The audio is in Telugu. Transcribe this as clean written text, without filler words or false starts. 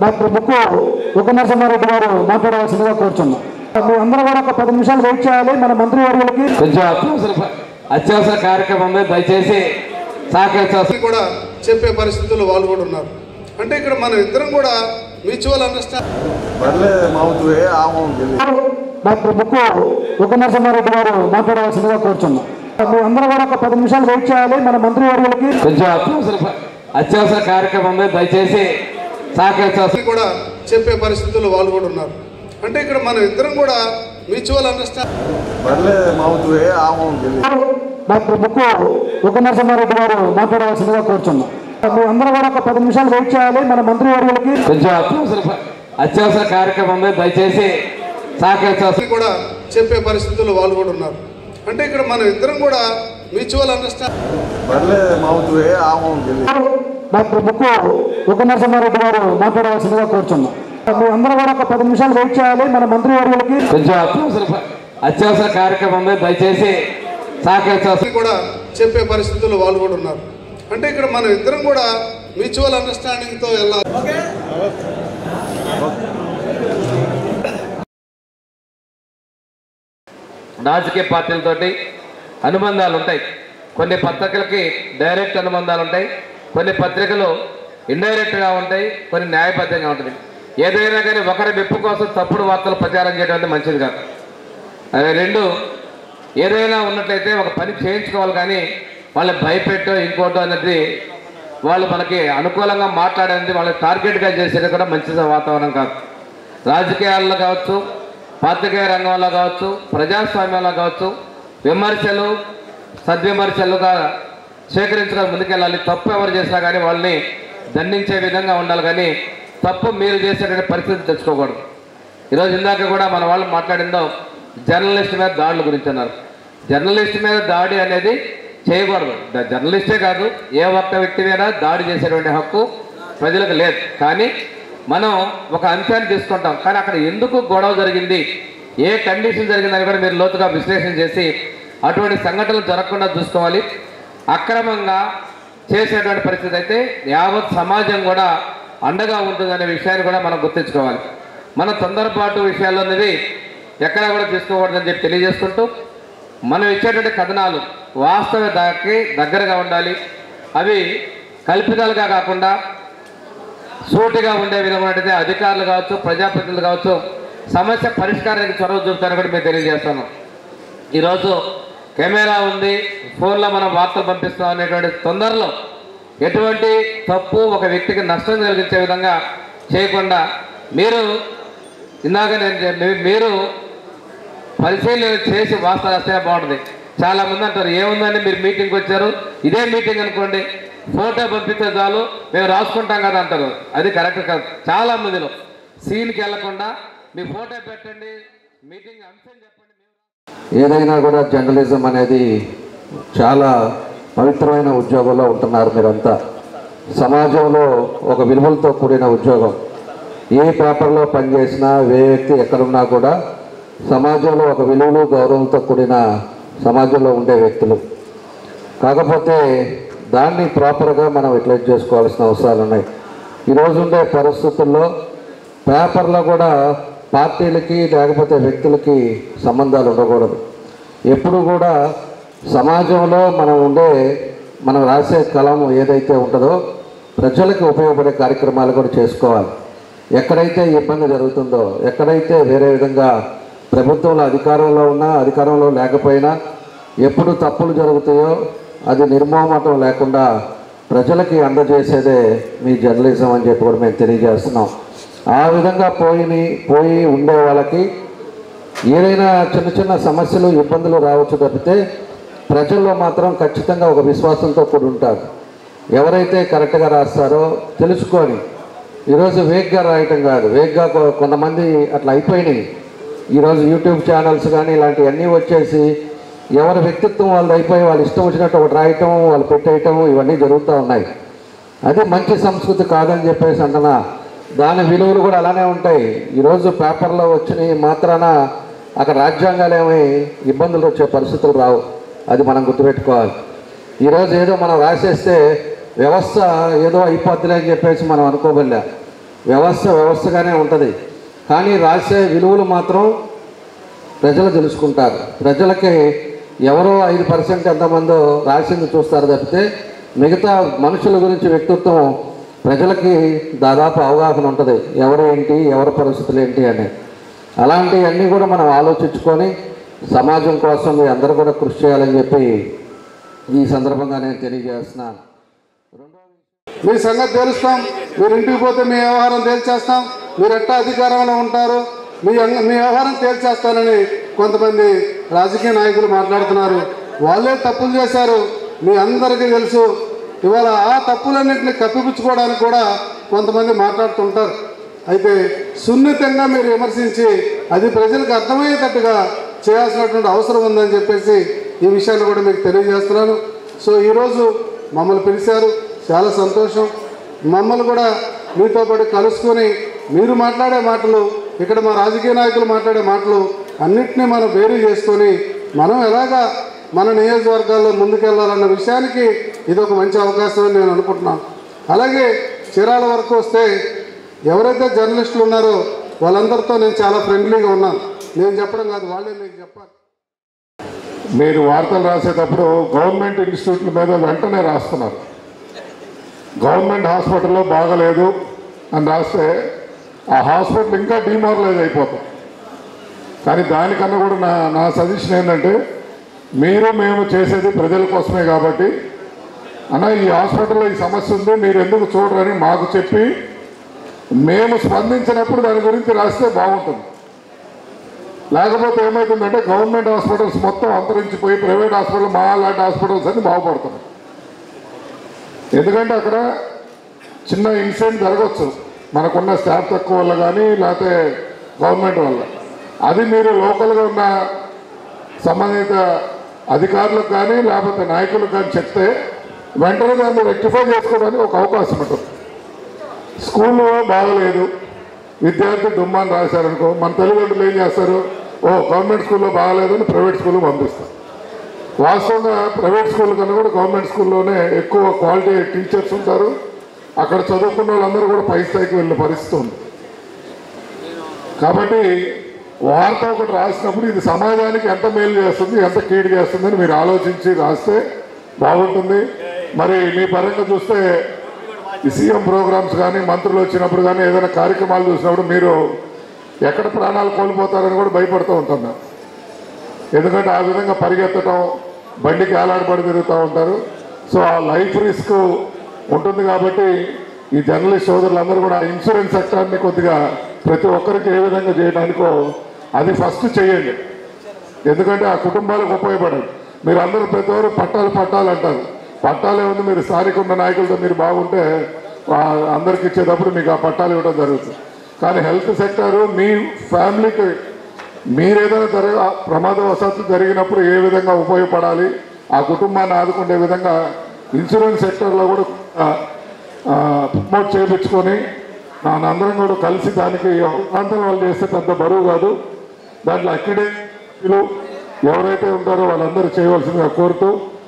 డాక్టర్ బుక్కు ఉపనరసింహారెడ్డి గారు మాట్లాడవలసిందిగా కోరుచున్నాం. అందరూ కూడా ఒక 10 నిమిషాలు వెయిట్ చేయాలి. మన మంత్రి వర్యులకి కొంచెం అత్యవసర కార్యక్రమం ఉంది, దయచేసి సహకరించాల్సి కూడా చెప్పే పరిస్థితుల్లో వాళ్ళు కూడా ఉన్నారు. అంటే ఇక్కడ మనం ఇద్దరం కూడా మ్యూచువల్ డాక్టర్ బుక్కు ఉపనరసింహారెడ్డి గారు మాట్లాడవలసిందిగా కోరుచున్నాం. అందరూ కూడా ఒక 10 నిమిషాలు వెయిట్ చేయాలి. మన మంత్రి వర్యులకి కొంచెం అత్యవసర కార్యక్రమం ఉంది, దయచేసి సహకరించాల్సి కూడా చెప్పే పరిస్థితుల్లో వాళ్ళు కూడా ఉన్నారు. అంటే ఇక్కడ మనం ఇద్దరం కూడా మ్యూచువల్ డాక్టర్ బుక్కు ఉపనరసింహారెడ్డి గారు మాట్లాడవలసిందిగా కోరుచున్నాం. అందరూ కూడా ఒక 10 నిమిషాలు వెయిట్ చేయాలి. మన మంత్రి వర్యులకి కొంచెం అత్యవసర కార్యక్రమం ఉంది, దయచేసి సహకరించాల్సి కూడా చెప్పే పరిస్థితుల్లో వాళ్ళు కూడా ఉన్నారు. అంటే ఇక్కడ మనం ఇద్దరం కూడా మ్యూచువల్ డాక్టర్ బుక్కు ఉపనరసింహారెడ్డి గారు మాట్లాడవలసిందిగా కోరుచున్నాం. అందరూ కూడా ఒక 10 నిమిషాలు వెయిట్ చేయాలి. మన మంత్రి వర్యులకి కొంచెం అత్యవసర కార్యక్రమం ఉంది, దయచేసి సహకరించాల్సి కూడా చెప్పే పరిస్థితుల్లో వాళ్ళు కూడా ఉన్నారు. అంటే ఇక్కడ మనం ఇద్దరం కూడా మ్యూచువల్ అండర్స్టాండింగ్ తో వెళ్ళాలి. రాజకీయ పార్టీలతోటి అనుబంధాలు ఉంటాయి. కొన్ని పత్రికలకి డైరెక్ట్ అనుబంధాలు ఉంటాయి, కొన్ని పత్రికలు ఇండైరెక్ట్గా ఉంటాయి, కొన్ని న్యాయబద్ధంగా ఉంటుంది. ఏదైనా కానీ ఒకరి మెప్పు కోసం తప్పుడు వార్తలు ప్రచారం చేయడం మంచిది కాదు. అదే రెండు ఏదైనా ఉన్నట్లయితే ఒక పని చేయించుకోవాలి, కానీ వాళ్ళని భయపెట్టో ఇంకోటో అనేది వాళ్ళు మనకి అనుకూలంగా మాట్లాడేది వాళ్ళని టార్గెట్గా చేసేది కూడా మంచి వాతావరణం కాదు. రాజకీయాల్లో కావచ్చు, పాత్రికేయ రంగంలో కావచ్చు, ప్రజాస్వామ్యంలో కావచ్చు, విమర్శలు సద్విమర్శలుగా స్వీకరించడం ముందుకెళ్ళాలి. తప్పు ఎవరు చేసినా కానీ వాళ్ళని దండించే విధంగా ఉండాలి, కానీ తప్పు మీరు చేసేటువంటి పరిస్థితి తెచ్చుకోకూడదు. ఈరోజు ఇందాక కూడా మన వాళ్ళు మాట్లాడిందో జర్నలిస్ట్ మీద దాడుల గురించి అన్నారు. జర్నలిస్ట్ మీద దాడి అనేది చేయకూడదు. జర్నలిస్టే కాదు, ఏ ఒక్క వ్యక్తి మీద దాడి చేసేటువంటి హక్కు ప్రజలకు లేదు. కానీ మనం ఒక అంశాన్ని తీసుకుంటాం, కానీ అక్కడ ఎందుకు గొడవ జరిగింది, ఏ కండిషన్ జరిగిందని కూడా మీరు లోతుగా విశ్లేషణ చేసి అటువంటి సంఘటనలు జరగకుండా చూసుకోవాలి. అక్రమంగా చేసేటువంటి పరిస్థితి అయితే యావత్ సమాజం కూడా అండగా ఉంటుందనే విషయాన్ని కూడా మనం గుర్తుంచుకోవాలి. మన తొందరపాటు విషయాల్లో అనేది ఎక్కడా కూడా తీసుకోకూడదని చెప్పి తెలియజేసుకుంటూ, మనం ఇచ్చేటువంటి కథనాలు వాస్తవ దగ్గరగా ఉండాలి. అవి కల్పితాలుగా కాకుండా సూటిగా ఉండే విధమైనటువంటి అధికారులు కావచ్చు, ప్రజాప్రతినిధులు కావచ్చు, సమస్య పరిష్కారానికి చొరవ చూపుతారని కూడా మేము తెలియజేస్తాను. ఈరోజు కెమెరా ఉంది, ఫోన్లో మనం వార్తలు పంపిస్తాం అనేటువంటి తొందరలో ఎటువంటి తప్పు ఒక వ్యక్తికి నష్టం కలిగించే విధంగా చేయకుండా మీరు ఇందాక మీరు పరిశీలన చేసి వార్త రాస్తే బాగుంటుంది. చాలామంది అంటారు ఏముందని మీరు మీటింగ్కి వచ్చారు, ఇదే మీటింగ్ అనుకోండి, ఫోటో పంపిస్తే చాలు మేము రాసుకుంటాం కదా అంటారు. అది కరెక్ట్ కాదు. చాలా మందిలో సీన్కి వెళ్లకుండా మీ ఫోటో పెట్టండి, మీటింగ్ అంశం చెప్పండి. ఏదైనా కూడా జర్నలిజం అనేది చాలా పవిత్రమైన ఉద్యోగంలో ఉంటున్నారు మీరంతా. సమాజంలో ఒక విలువలతో కూడిన ఉద్యోగం. ఏ పేపర్లో పనిచేసినా, ఏ వ్యక్తి ఎక్కడున్నా కూడా సమాజంలో ఒక విలువలు గౌరవంతో కూడిన సమాజంలో ఉండే వ్యక్తులు. కాకపోతే దాన్ని ప్రాపర్గా మనం యూటిలైజ్ చేసుకోవాల్సిన అవసరాలు ఉన్నాయి. ఈరోజు ఉండే పరిస్థితుల్లో పేపర్లో కూడా పార్టీలకి లేకపోతే వ్యక్తులకి సంబంధాలు ఉండకూడదు. ఎప్పుడు కూడా సమాజంలో మనం రాసే కలం ఏదైతే ఉంటుందో ప్రజలకు ఉపయోగపడే కార్యక్రమాలు కూడా చేసుకోవాలి. ఎక్కడైతే ఇబ్బంది జరుగుతుందో, ఎక్కడైతే వేరే విధంగా ప్రభుత్వంలో అధికారంలో ఉన్నా అధికారంలో లేకపోయినా ఎప్పుడు తప్పులు జరుగుతాయో అది నిర్మోహమాటం లేకుండా ప్రజలకి అందజేసేదే మీ జర్నలిజం అని చెప్పి కూడా మేము తెలియజేస్తున్నాం. ఆ విధంగా పోయి ఉండే వాళ్ళకి ఏదైనా చిన్న చిన్న సమస్యలు ఇబ్బందులు రావచ్చు తప్పితే ప్రజల్లో మాత్రం ఖచ్చితంగా ఒక విశ్వాసంతో కూడి ఉంటారు. ఎవరైతే కరెక్ట్గా రాస్తారో తెలుసుకొని ఈరోజు వేగ్గా రాయటం కాదు, వేగ్గా కొంతమంది అట్లా అయిపోయినాయి. ఈరోజు యూట్యూబ్ ఛానల్స్ కానీ ఇలాంటివన్నీ వచ్చేసి ఎవరి వ్యక్తిత్వం వాళ్ళు అయిపోయి వాళ్ళు ఇష్టం వచ్చినట్టు ఒకటి రాయటం, వాళ్ళు పెట్టేయటం ఇవన్నీ జరుగుతూ ఉన్నాయి. అది మంచి సంస్కృతి కాదని చెప్పేసి అంటున్నా. దాని విలువలు కూడా అలానే ఉంటాయి. ఈరోజు పేపర్లో వచ్చిన మాత్రాన అక్కడ రాజ్యాంగాలు ఏమీ ఇబ్బందులు వచ్చే పరిస్థితులు రావు. అది మనం గుర్తుపెట్టుకోవాలి. ఈరోజు ఏదో మనం రాసేస్తే వ్యవస్థ ఏదో అయిపోద్దిలే అని చెప్పేసి మనం అనుకోబోలే. వ్యవస్థగానే ఉంటుంది. కానీ రాసే విలువలు మాత్రం ప్రజలు తెలుసుకుంటారు. ప్రజలకి ఎవరో 5% ఎంతమందో రాసింది చూస్తారు తప్పితే మిగతా మనుషుల గురించి వ్యక్తిత్వం ప్రజలకి దాదాపు అవగాహన ఉంటుంది. ఎవరు ఏంటి, ఎవరి పరిస్థితులు ఏంటి అని. అలాంటివన్నీ కూడా మనం ఆలోచించుకొని సమాజం కోసం మీ అందరూ కూడా కృషి చేయాలని చెప్పి ఈ సందర్భంగా నేను తెలియజేస్తున్నాను. మీ సంగతి తెలుస్తాం. మీరు ఇంటికి పోతే మీ వ్యవహారం తేల్చేస్తాం. మీరు ఎట్టా అధికారంలో ఉంటారు, మీ వ్యవహారం తేల్చేస్తానని కొంతమంది రాజకీయ నాయకులు మాట్లాడుతున్నారు. వాళ్ళే తప్పులు చేశారు, మీ అందరికీ తెలుసు. ఇవాళ ఆ తప్పులన్నింటినీ కప్పిపుచ్చుకోవడానికి కూడా కొంతమంది మాట్లాడుతుంటారు. అయితే సున్నితంగా మీరు విమర్శించి అది ప్రజలకు అర్థమయ్యేటట్టుగా చేయాల్సినటువంటి అవసరం ఉందని చెప్పేసి ఈ విషయాన్ని కూడా మీకు తెలియజేస్తున్నాను. సో ఈరోజు మమ్మల్ని పిలిచారు, చాలా సంతోషం. మమ్మల్ని కూడా మీతో పాటు కలుసుకొని మీరు మాట్లాడే మాటలు, ఇక్కడ మా రాజకీయ నాయకులు మాట్లాడే మాటలు అన్నింటినీ మనం బేరీ చేసుకొని మనం ఎలాగా మన నియోజకవర్గాల్లో ముందుకెళ్లాలన్న విషయానికి ఇది ఒక మంచి అవకాశం అని నేను అనుకుంటున్నాను. అలాగే చీరాల వరకు వస్తే ఎవరైతే జర్నలిస్టులు ఉన్నారో వాళ్ళందరితో నేను చాలా ఫ్రెండ్లీగా ఉన్నాను. నేను చెప్పడం కాదు, వాళ్ళే మీకు చెప్పాలి. మీరు వార్తలు రాసేటప్పుడు గవర్నమెంట్ ఇన్స్టిట్యూట్ల మీద వెంటనే రాస్తున్నారు. గవర్నమెంట్ హాస్పిటల్లో బాగలేదు అని రాస్తే ఆ హాస్పిటల్ ఇంకా డిమారలైజ్ అయిపోతాం. కానీ దానికన్నా కూడా నా సజెషన్ ఏంటంటే, మేము చేసేది ప్రజల కోసమే కాబట్టి అన్న ఈ హాస్పిటల్లో ఈ సమస్య ఉంది, మీరు ఎందుకు చూడరని మాకు చెప్పి మేము స్పందించినప్పుడు దాని గురించి రాస్తే బాగుంటుంది. లేకపోతే ఏమవుతుందంటే గవర్నమెంట్ హాస్పిటల్స్ మొత్తం అంతరించిపోయి ప్రైవేట్ హాస్పిటల్ మా లాంటి హాస్పిటల్స్ అన్ని బాగుపడుతున్నాయి. ఎందుకంటే అక్కడ చిన్న ఇన్సిడెంట్ జరగవచ్చు, మనకున్న స్టాఫ్ తక్కువ వల్ల కానీ లేకపోతే గవర్నమెంట్ వల్ల. అది మీరు లోకల్గా ఉన్న సంబంధిత అధికారులకు కానీ లేకపోతే నాయకులకు కానీ చెప్తే వెంటనే దాన్ని రెక్టిఫై చేసుకోవడానికి ఒక అవకాశం ఉంటుంది. స్కూల్లో బాగలేదు, విద్యార్థి దుమ్మాన్ని రాశారనుకో, మన తల్లిదండ్రులు ఏం చేస్తారు, గవర్నమెంట్ స్కూల్లో బాగలేదని ప్రైవేట్ స్కూల్లో పంపిస్తారు. వాస్తవంగా ప్రైవేట్ స్కూల్ కన్నా కూడా గవర్నమెంట్ స్కూల్లోనే ఎక్కువ క్వాలిటీ టీచర్స్ ఉంటారు. అక్కడ చదువుకున్న వాళ్ళందరూ కూడా పై స్థాయికి వెళ్ళే పరిస్థితి ఉంది. కాబట్టి వార్త ఒకటి రాసినప్పుడు ఇది సమాజానికి ఎంత మేలు చేస్తుంది, ఎంత కీడు చేస్తుందని మీరు ఆలోచించి రాస్తే బాగుంటుంది. మరి మీ పరంగా చూస్తే ఈ సీఎం ప్రోగ్రామ్స్ కానీ మంత్రులు వచ్చినప్పుడు కానీ ఏదైనా కార్యక్రమాలు చూసినప్పుడు మీరు ఎక్కడ ప్రాణాలు కోల్పోతారని కూడా భయపడుతూ ఉంటున్నా. ఎందుకంటే ఆ విధంగా పరిగెత్తడం, బండికి ఆలాడబడి తిరుగుతూ ఉంటారు. సో ఆ లైఫ్ రిస్క్ ఉంటుంది. కాబట్టి ఈ జర్నలిస్ట్ సోదరులందరూ కూడా ఇన్సూరెన్స్ సెక్టార్ని కొద్దిగా ప్రతి ఒక్కరికి ఏ విధంగా చేయడానికో అది ఫస్ట్ చేయండి. ఎందుకంటే ఆ కుటుంబాలకు ఉపయోగపడదు. మీరు అందరూ ప్రతి ఒక్కరు పట్టాలు అంటారు. పట్టాలు ఏముంది, మీరు స్థానిక ఉన్న నాయకులతో మీరు బాగుంటే అందరికి ఇచ్చేటప్పుడు మీకు ఆ పట్టాలు ఇవ్వడం జరుగుతుంది. కానీ హెల్త్ సెక్టారు మీ ఫ్యామిలీకి మీరు ఏదైనా ప్రమాదవశాత్తు జరిగినప్పుడు ఏ విధంగా ఉపయోగపడాలి, ఆ కుటుంబాన్ని ఆదుకునే విధంగా ఇన్సూరెన్స్ సెక్టర్లో కూడా ప్రమోట్ చేయించుకొని అందరం కూడా కలిసి దానికి ప్రాంతం వాళ్ళు చేస్తే పెద్ద బరువు కాదు. దాంట్లో అక్కడే ఎవరైతే ఉంటారో వాళ్ళందరూ చేయవలసిందిగా కోరుతూ